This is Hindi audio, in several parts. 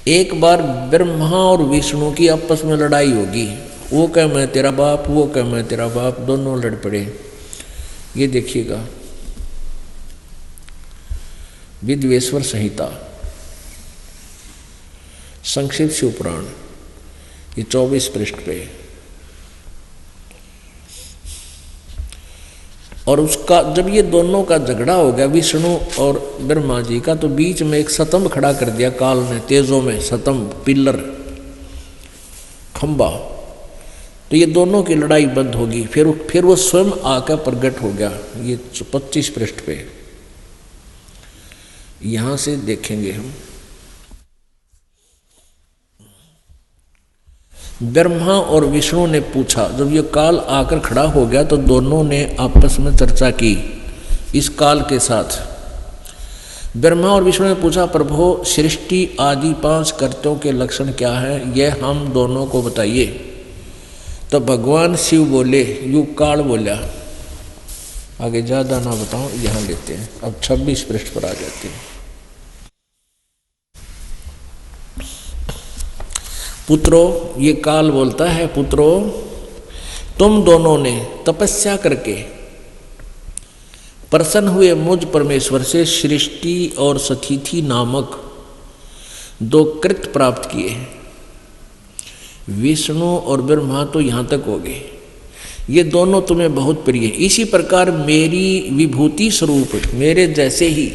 एक बार ब्रह्मा और विष्णु की आपस में लड़ाई होगी, वो कह मैं तेरा बाप, वो कह मैं तेरा बाप, दोनों लड़ पड़े। ये देखिएगा विद्वेश्वर संहिता संक्षिप्त शिवपुराण, ये 24 पृष्ठ पे। और उसका जब ये दोनों का झगड़ा हो गया विष्णु और ब्रह्मा जी का, तो बीच में एक स्तंभ खड़ा कर दिया काल ने, तेजों में स्तंभ, पिलर, खंबा। तो ये दोनों की लड़ाई बंद होगी। फिर वो स्वयं आकर प्रकट हो गया। ये 25 पृष्ठ पे यहां से देखेंगे हम। ब्रह्मा और विष्णु ने पूछा, जब ये काल आकर खड़ा हो गया तो दोनों ने आपस में चर्चा की इस काल के साथ। ब्रह्मा और विष्णु ने पूछा, प्रभु सृष्टि आदि 5 कर्तों के लक्षण क्या है, यह हम दोनों को बताइए। तो भगवान शिव बोले, युग काल बोला, आगे ज़्यादा ना बताऊं, यहाँ लेते हैं। अब 26 पृष्ठ पर आ जाते हैं। पुत्रों, ये काल बोलता है, पुत्रों तुम दोनों ने तपस्या करके प्रसन्न हुए मुझ परमेश्वर से सृष्टि और सतिथि नामक 2 कृत्य प्राप्त किए। विष्णु और ब्रह्मा तो यहाँ तक हो गए, ये दोनों तुम्हें बहुत प्रिय। इसी प्रकार मेरी विभूति स्वरूप, मेरे जैसे ही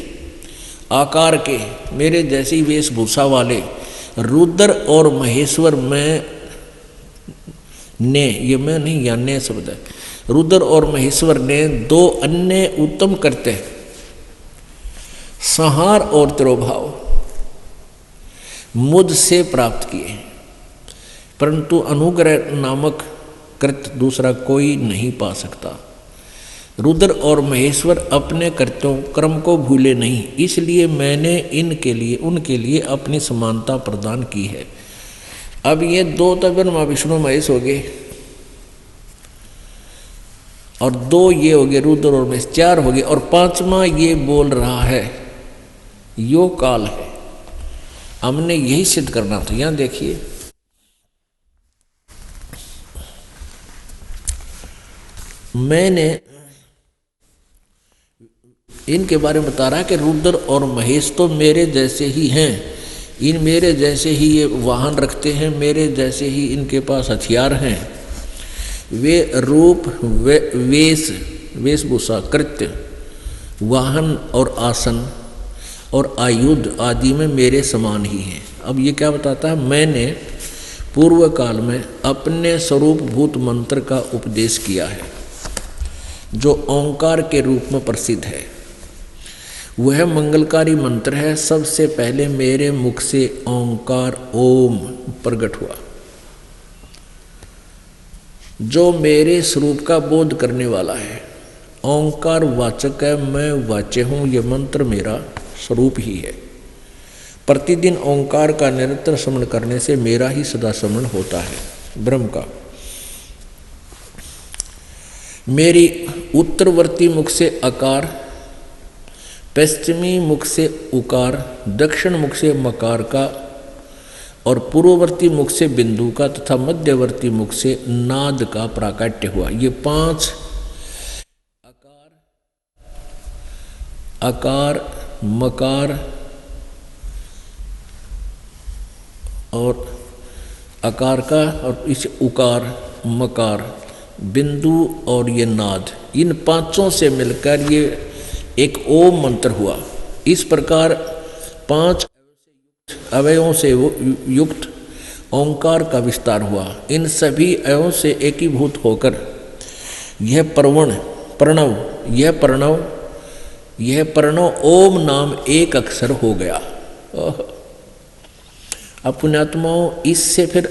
आकार के, मेरे जैसी वेशभूषा वाले रुद्र और महेश्वर ने, ये मैं नहीं, या ने शब्द है, रुद्र और महेश्वर ने 2 अन्य उत्तम करते, संहार और तिरोभाव मुझसे प्राप्त किए, परंतु अनुग्रह नामक कृत्य दूसरा कोई नहीं पा सकता। रुद्र और महेश्वर अपने कर्तों कर्म को भूले नहीं, इसलिए मैंने उनके लिए अपनी समानता प्रदान की है। अब ये 2 तो ब्रह्मा विष्णु महेश हो गए, और 2 ये हो गए रुद्र और महेश, 4 हो गए, और 5वां ये बोल रहा है, यो काल है। हमने यही सिद्ध करना था। यहां देखिए, मैंने इनके बारे में बता रहा है कि रुद्र और महेश तो मेरे जैसे ही हैं, इन मेरे जैसे ही ये वाहन रखते हैं, मेरे जैसे ही इनके पास हथियार हैं। वे रूप, वेशभूषा, कृत्य, वाहन और आसन और आयुध आदि में मेरे समान ही हैं। अब ये क्या बताता है, मैंने पूर्व काल में अपने स्वरूप भूत मंत्र का उपदेश किया है, जो ओंकार के रूप में प्रसिद्ध है। वह मंगलकारी मंत्र है। सबसे पहले मेरे मुख से ओंकार ओम प्रकट हुआ, जो मेरे स्वरूप का बोध करने वाला है। ओंकार वाचक है, मैं वाच्य हूँ, यह मंत्र मेरा स्वरूप ही है। प्रतिदिन ओंकार का निरंतर स्मरण करने से मेरा ही सदा स्मरण होता है, ब्रह्म का। मेरी उत्तरवर्ती मुख से अकार, पश्चिमी मुख से उकार, दक्षिण मुख से मकार का, और पूर्ववर्ती मुख से बिंदु का तथा मध्यवर्ती मुख से नाद का प्राकट्य हुआ। ये 5 अकार, मकार और अकार का, और इस उकार, मकार, बिंदु और ये नाद, इन 5 से मिलकर ये एक ओम मंत्र हुआ। इस प्रकार 5 अवयवों से युक्त ओंकार का विस्तार हुआ। इन सभी अवयवों से एकीभूत होकर यह प्रणव ओम नाम एक अक्षर हो गया। अब पुण्यात्माओं, इससे फिर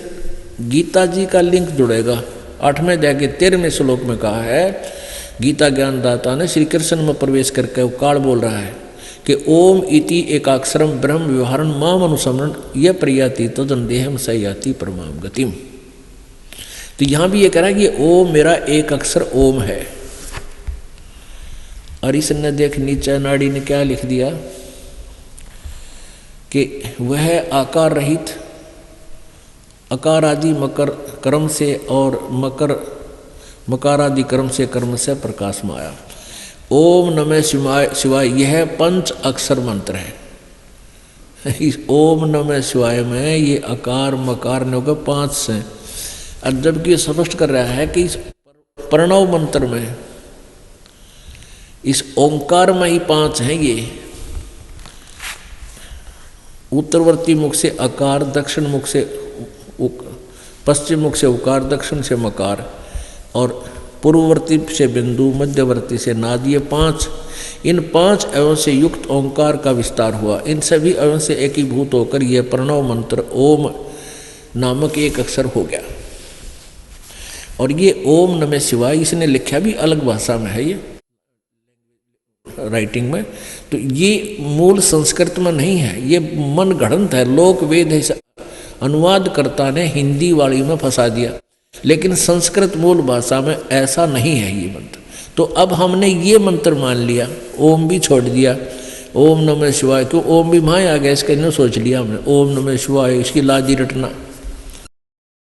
गीता जी का लिंक जुड़ेगा। 8वें अध्याय के 13वें श्लोक में कहा है, गीता ज्ञानदाता ने श्री कृष्ण में प्रवेश करके वो काल बोल रहा है कि ओम इति एकाक्षरम ब्रह्म व्यवहारन माम अनुसमरण यह प्रयाति तदन देहम सयाति परमाम गतिम। तो यहाँ भी ये कह रहा है कि ओम मेरा एक अक्षर ओम है। और इसने देख नीचे नाड़ी ने क्या लिख दिया, कि वह आकार रहित अकार आदि मकर कर्म से और मकार आदि कर्म से प्रकाश में आया। ओम नमः शिवाय यह पंच अक्षर मंत्र है। इस ओम नमः शिवाय में ये अकार मकार ने होकर 5 से, और जबकि स्पष्ट कर रहा है कि इस प्रणव मंत्र में इस ओंकार में ही 5 हैं। ये उत्तरवर्ती मुख से अकार, दक्षिण मुख से पश्चिम मुख से उकार, दक्षिण से मकार और पूर्ववर्ती से बिंदु, मध्यवर्ती से नाद, ये 5, इन 5 अवयों से युक्त ओंकार का विस्तार हुआ। इन सभी अवयों से एकीभूत होकर यह प्रणव मंत्र ओम नामक एक अक्षर हो गया। और ये ओम नमः शिवाय इसने लिखा भी अलग भाषा में है, ये राइटिंग में, तो ये मूल संस्कृत में नहीं है, ये मन गढ़ंत है, लोक वेद है। अनुवादकर्ता ने हिंदी वाली में फंसा दिया, लेकिन संस्कृत मूल भाषा में ऐसा नहीं है ये मंत्र। तो अब हमने ये मंत्र मान लिया, ओम भी छोड़ दिया, ओम नमः शिवाय, क्यों ओम भी वहाँ आ गया, इसका इन्होंने सोच लिया हमने ओम नमः शिवाय, इसकी लाजी रटना।